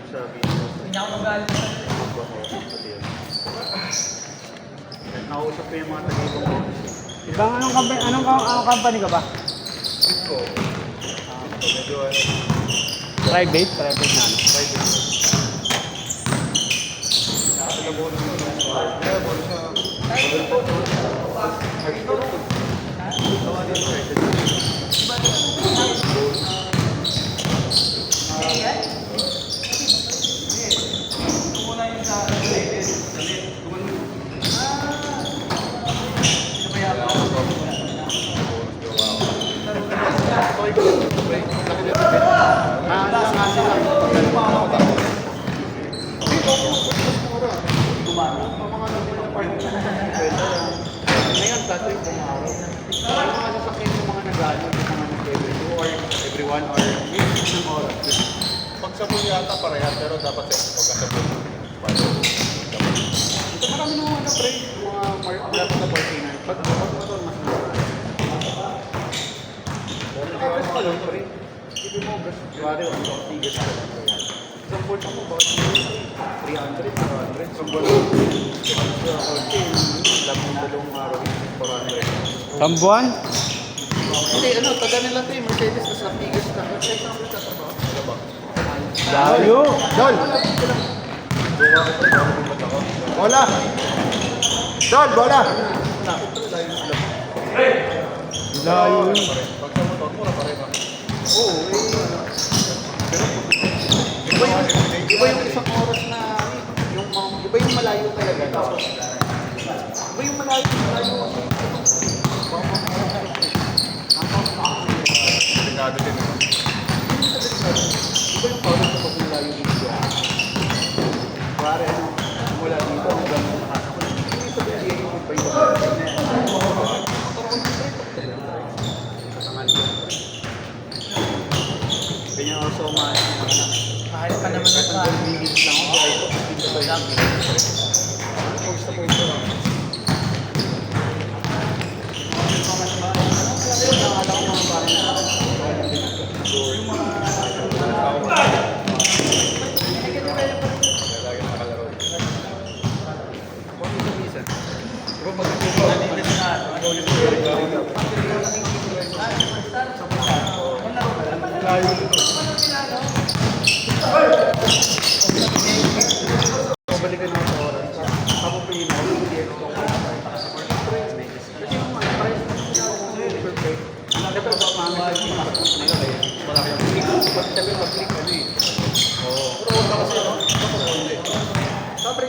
sa video. Hindi ako magalit. Nakausap ko yung mga taga-ibang office. Ibang anong company ka ba? Cisco. Medyo Private na ano? private. Taga-bonus mo. Kaya bonus na. Double po. Hard po. Tawa din mo. Ngayon, dati yung pumaraw. Yung mga sasakyan yung mga nag-ano, yung mga nag-every 2 or every 1 hour, may ng oras. Pag sabon yata pareha, pero dapat sa pagkasabon. Ito marami ng mga pre, mga dapat na parkinan. Pag motor, mas mura. Tapos pa lang, pre. Hindi mo gas. Kuwari, ang tigas ka lang. Isang volt ako ba? 300, 400. Isang volt. Lamang dalawang araw. 400. Sambuan? Hindi, ano, taga nila ito eh. Mercedes, tas tigas ka. Sa isang ulit sa trabaho. Ano ba? Layo! Dol! Bola! Dol, bola! Layo! Pag sa motor, mura pa rin. Oo, iba yung isang oras na iba yung malayo talaga. Iba yung malayo. Delikado din. Iba yung oras na pag malayo dito. Pare, mula dito hanggang makakapag. Hindi sabihin yung iba yung kanya also Kahit pa naman ito. minutes lang ako dahil ito lang. Post na post lang. Balikan mo sa oras. Tapos piliin ako. Perfect. Siyempre, mamahal yung makapos nila kaya wala kayong click. Siyempre, mag-click ano eh. Oo. Pero wala kasi ano. Siyempre,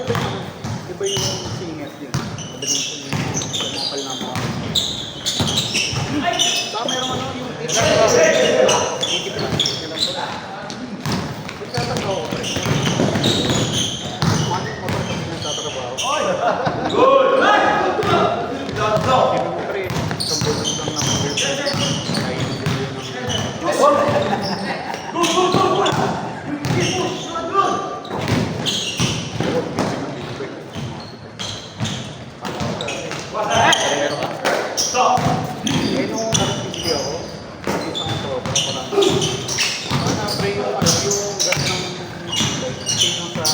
iba yung singers din. Madaling po yung nakal na mga. Saka meron ano yung itip lang. Pagkatagaw ko. Good! Siyempre, sambulan lang ng Stop! eh, nung nakapibili ako, isang tropa, parang, pre, yung gas ng sino sa,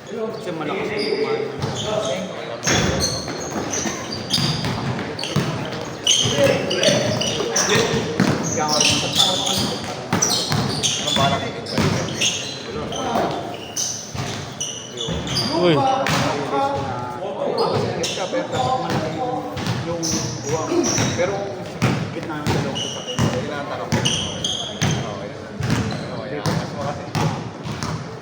kasi malakas ang kumain. Kaya nga rin sa parang ang balak yung Uy! yung buwang. Pero gitna ng dalawang sasakyan. Tinataka ko.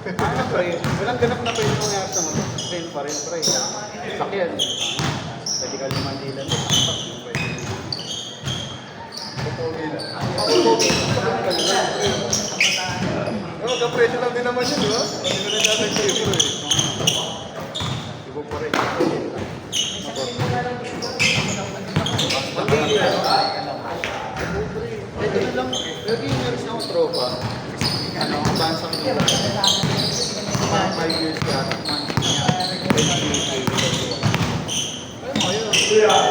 Okay. Pre, walang ganap na pwede mangyari sa motor. Train pa rin, pre. Sakyan. Pwede ka lumandilan. Magka-presyo lang din naman yun, di ba? Hindi ko nagdadag sa'yo, bro eh. Ibo pa rin. Pag-daily ano? Eh, gano'n lang. Lagi yung nurse ng tropa. Ano, advance ang nila. Mga 5 years ka, monthly niya. Ayun mo, yun.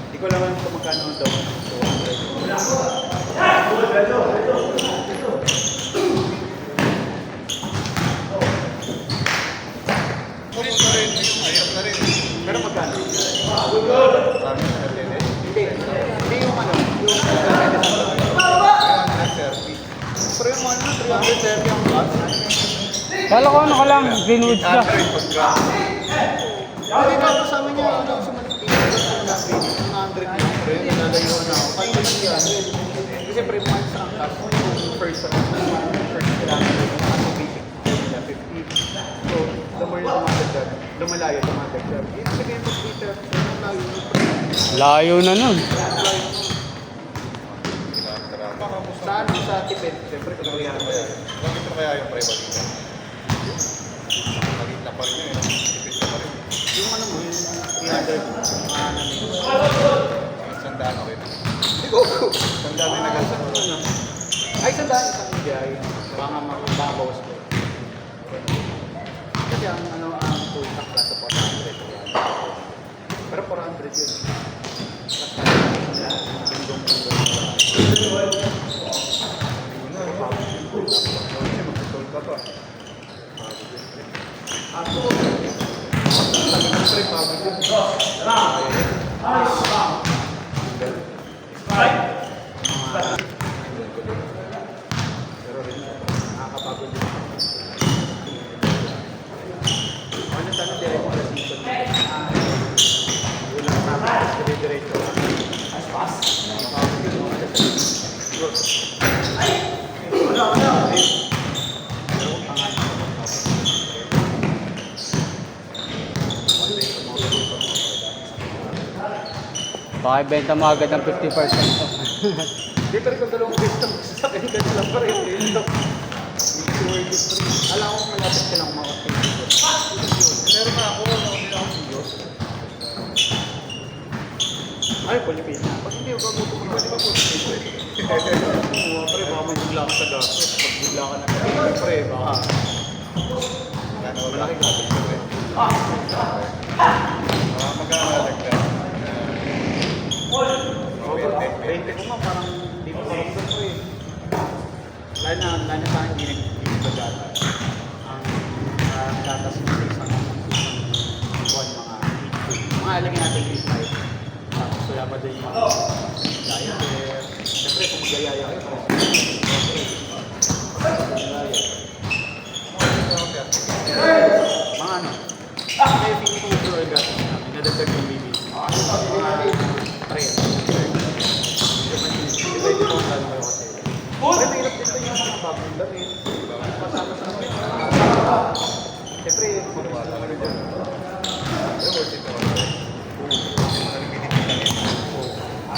Hindi ko alam kung magkano daw. 330 ang class. Kala ko ano ka lang, Greenwood ka. Hindi ka kasama niya, ano, sumalit natin. 100 lang, pre. Nalalayuan na ako. Kahit naman yan. Kasi pre, months ang class. First kilometer. Ano, basic. 50. So, the more yung dumadagdag, lumalayo, dumadagdag. Ibig sabihin mo, 330, layo na, pre. Layo na nun. Sa ano, sa tipid, siyempre, kaya mo yan. Bakit na kaya yung private dito? Maliit na pa rin yun, tipid ka pa rin. Yung ano mo, yung 300, ano yun. Sandaan ako yun. Hindi ko. Sandaan din nagasan. Ay, sandaan, isang biyay. Baka mababawas ko. Kasi ang full tank class sa 400. Pero 400 yun. Mag-solve ka pa. Pero rin, nakakapagod din. Ano sana direct mo na season? Wala na ako. Diretso. Baka ibenta mo agad ng 50%. Di pero kung dalawang beses na magsasakay ka sila pa rin. Alam ko malapit ka lang mga Meron na ako, hindi ako Diyos. ay, Pilipina. Pag hindi, huwag mo tumakas. Di ba Pilipina? Oo, pre, baka may bigla ka sa gastos. Pag bigla ka na pre, baka malaki gastos ka, pre. Magkakalagdag. Oo, 20 ko nga, parang hindi mo maramdam, pre. Lalo na sa akin, hindi nagbagat. Ang gatas mo sa isang buwan, mga alagin natin 8-5. Tapos wala pa din yung diet. Siyempre, kung magayaya kayo, mga ano, kaya feeling ko yung orgas namin, nadagdag yung baby. Mga pre. Depende mo kung gano'n kayo kasi. Pero mahirap din ito yung mga bagong damit. Pasama sa amin. Siyempre, magpapala ka rin dyan. Pero worth it naman.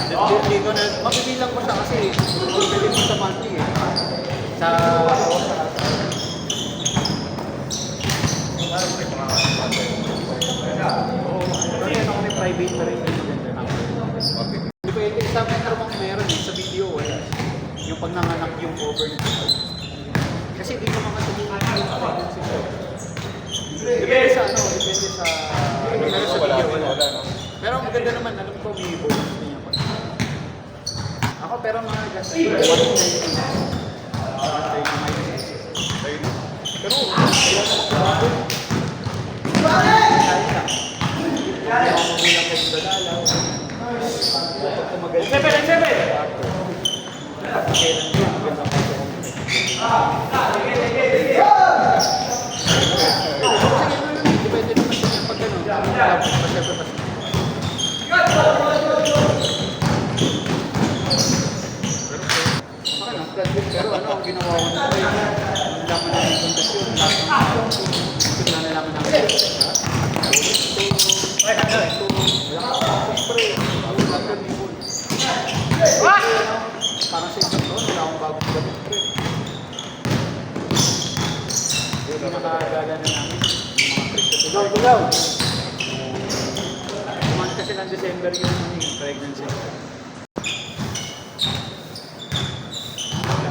Hindi ko na, mabibilang ko siya kasi pwede mo sa monthly eh. Sa oo, kasi ano kami private na rin. Hindi pwede, sa metro bang meron eh, sa video eh. Yung pag nanganak yung over. Kasi di naman kasi yung pregnancy ko. Depende sa ano, depende sa meron sa Wala video din, wala. wala, no? Pero ang maganda naman, alam ko may bonus din yan. Ako pero mga gas, 190. Ayun. Pero, kaya lang. Hindi ako mabilang kayo sa dalaw. Kapag tumagal. 7! Kapag kailan ko, maganda ko. Depende naman sa pag gano'n. Pero ano, ang ginawa ko na rin, ang laman na yung kondisyon, na nalaman namin. Parang sa isang doon, wala akong bagong gamit, pre. Yung nakagala na namin, yung mga trip sa tuloy. Kumain kasi ng December yung pregnancy.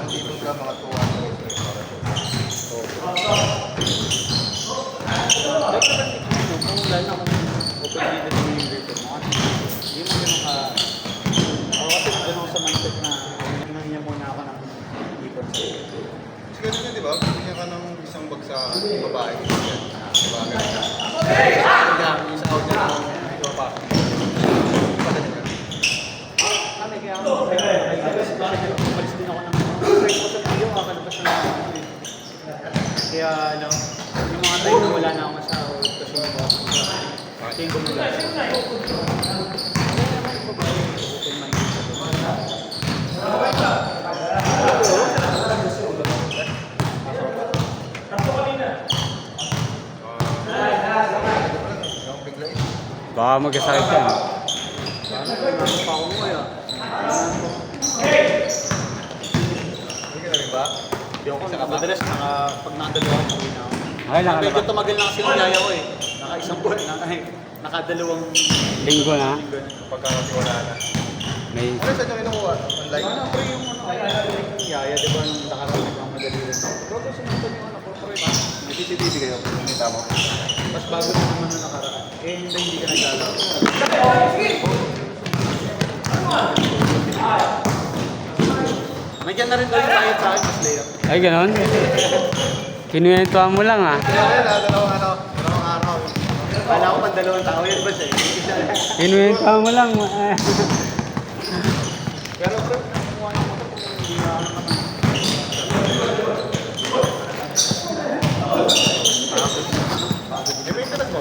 Dito ka mga 200 para to. Dapat lang kung lalo na kung open-ended mo yung dito mo. Hindi mo ganun ka... Ako kasi ganun ako sa mindset na nangyay muna ako ng ipon sa iyo. Kasi ganun yun, di ba? Bigyan ka ng isang bag sa babae. Diba? Kaya yung sa audio na ito pa. Kami kaya ako. Umalis din ako ng friend ko sa video, kakalabas na Kaya ano, yung mga time na wala na akong masahod kasi kasi yung gumula. Open minded ako. Yung bigla eh. Baka magkasakit yan. Paano pa ako mo yun? Hindi ka na rin ba? Hindi ako madalas pag nakadalawa ako, uwi na ako. Ay, Medyo nakalabas. tumagal na kasi yung yaya ko eh. Naka-isang buwan, nakadalawang Linggo na. linggo na. Pagkakatiwala na. May Ano saan nyo kinukuha? Online? Ano, pre, yung yung yaya, di ba, nung nakaraan nagmamadali rin ako. Pero ito sinunod yung ano, corporate. May CCTV kayo? Nakita mo? Mas bago na naman nung nakaraan. Eh, hindi ka naglalaro. Nandiyan na rin daw yung bayad sa akin, mas layout. Ay, ganon? Kinuwentuhan mo lang ah. Kaya yan, dalawang araw. Wala ko pang dalawang tao yan ba siya? Kinuwentuhan mo lang. Pero bro, nakuha yung motor kung hindi na ako naman. May maintenance mo?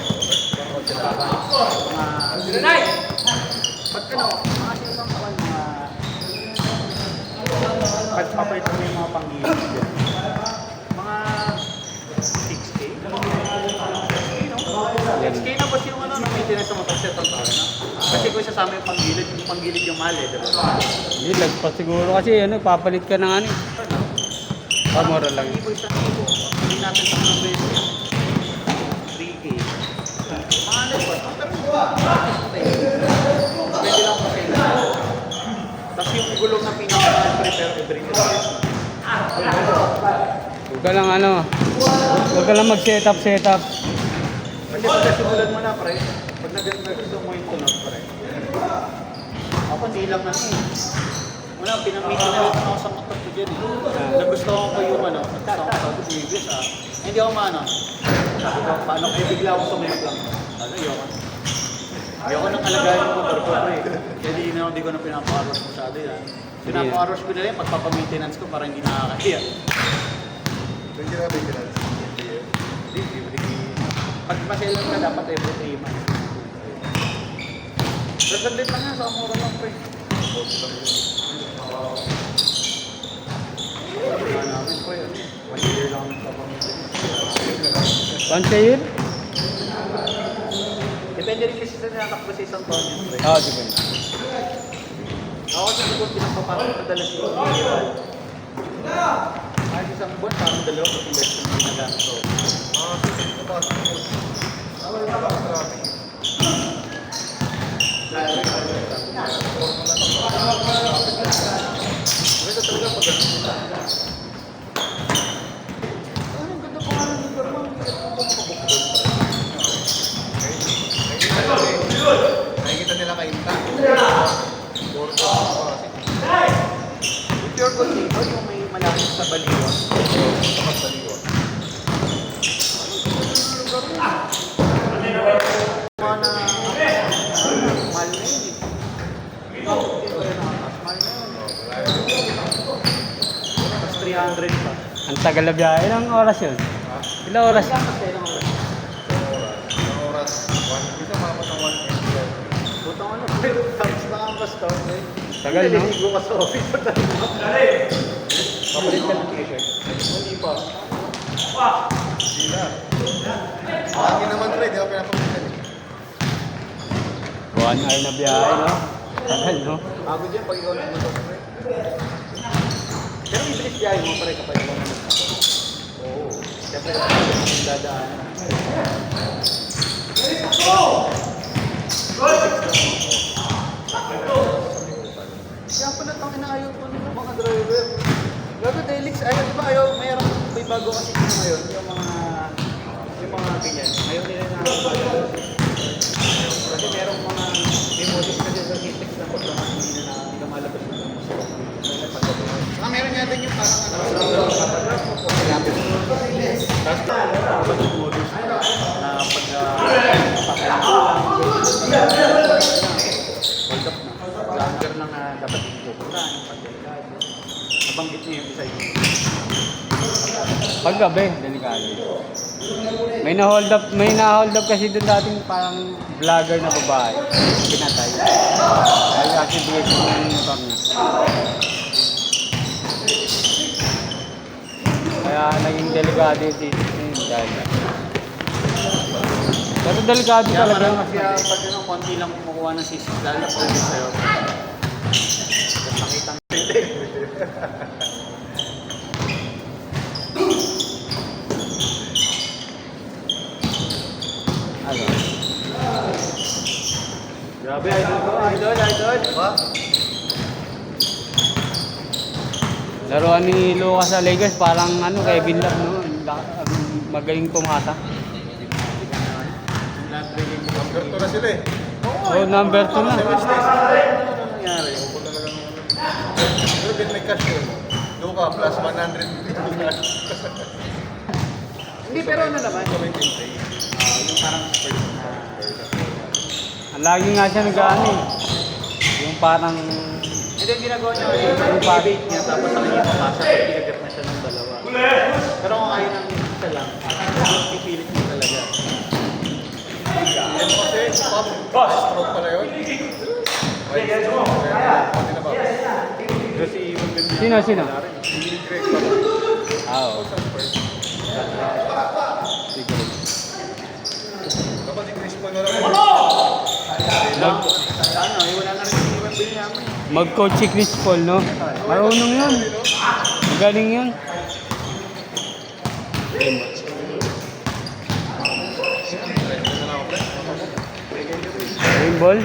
Pag ano, mga sinasang taon, mga pagpapalit mo yung mga panggilid dyan. Mga 6K? 6K na ba yung ano, na maintenance ng motor set ang taon na? Kasi kung isasama yung panggilid yung mahal eh, diba? Hindi, lagpas siguro kasi ano, papalit ka ng ano. Pamura lang. Ibo isang ibo. Hindi natin sa mga beses. 3K. Mga ano ba? Pwede lang kasi na. Tapos yung gulong na pinaka-prepare every day. Huwag ka lang ano. Huwag ka lang mag-setup. Kasi pag nasimulan mo na, pre, pag nag-gusto mo yung tunog, pre. Ako, hindi lang na eh. Wala, pinamito na ako sa motor ko dyan eh. Nagustuhan ko yung ano, sabi ko, previous ah. Hindi ako maano. Sabi ko, paano kayo bigla ako sumunod lang. Ano, ayoko nang alagaan yung motor ko, pre. Kaya di ko na pinapa-arrows masyado yan. Pinapa-arrows ko na yan, pagpapamaintenance ko para hindi nakakaya. Hindi na maintenance. Pag maselan ka, dapat every 3 months. Pero sandali pa nga, sa mura lang, pre. Wala namin, pre. 1 year lang sa pamilya. Once a year? Depende rin kasi sa nakatakbo sa isang taon yun, pre. Oo, depende. Ako kasi siguro pinapapasok madalas yung pag-iwal. Kahit isang buwan, parang dalawa pag investment yung nagamit ko. Ito talaga pag ano. Ang ganda pa nga ng lugar mo. Nakikita nila kainta. Pure gold dito, yung may malapit sa Baliwa. Tapos baliwa. Mga na mahal na yun eh. Mahal na yun. Tapos 300 pa. Ang tagal na biyahe. Ilang oras yun? Ilang oras? Kasi ilang oras? Ang oras, bisa maabot ng 120 yan. Butang ano, tapos na ang basta. Tagal, no? Naliligo ka sa office. Papalit ka ng t-shirt. Hindi pa. Hindi na. Lagi naman rin, di ako pinapagpitan eh. 1 hour na biyahe, no? Tagal, no? Pagod yan pag ikaw na motor. Pero ibilis biyahe mo pare kapag ikaw na motor. Oo. Siyempre yung dadaanan. Kaya pala itong inaayaw ko ng mga driver. Gago Delix, ayaw, di ba ayaw, mayroon may bago kasi ngayon, yung mga ganyan. Ayaw nila na kasi merong mga emojis kasi sa Kintex na pag hindi na lumalabas na lang sa meron nga din yung parang ano, kapag mo po, kailangan mo. Tapos kapag yung modus na pag papayang ko lang, hold up na. Longer na nga dapat yung kukuran, yung pagdelikado. Nabanggit niya yung isa yun. Paggabi, delikado. May na-hold up kasi doon dating parang vlogger na babae. Pinatay. Dahil kasi bigay ko ng motor niya. Kaya naging delikado yung CCTV dahil. Pero delikado Kaya talaga. marami kaya pag ano, konti lang kumukuha ng sisi, lalo na pag sa'yo. Tapos nakita mo. Ano? Grabe, idol. Diba? Laruan ni Lucas sa Lakers parang ano, Kevin Love no? Magaling pumata. Number 2 na sila eh. So number 2 na. Sa West Coast. Ano nangyari? Upo talagang... Pero din may cash yun. Luka plus 100 cash. Hindi, pero ano naman? Yung parang first na... Lagi nga siya nag-ano eh. Yung parang Hindi, ginagawa niya kasi yung debate niya, tapos ang kanya papasa, pag pinagat na siya ng dalawa. Pero kung ayaw ng isa lang, pipilit niya talaga. Yan kasi, pop, stroke pala yun. Right stroke. Pwede na ba? Kasi yung Sino? Hindi Greg pa ba? Oo. Sa Spurs. Siguro. Dapat si Chris Paul na lang. Ano, wala na rin yung Wembley namin. Mag-coach si Chris Paul, no? Marunong yun. Magaling yun. Rainball?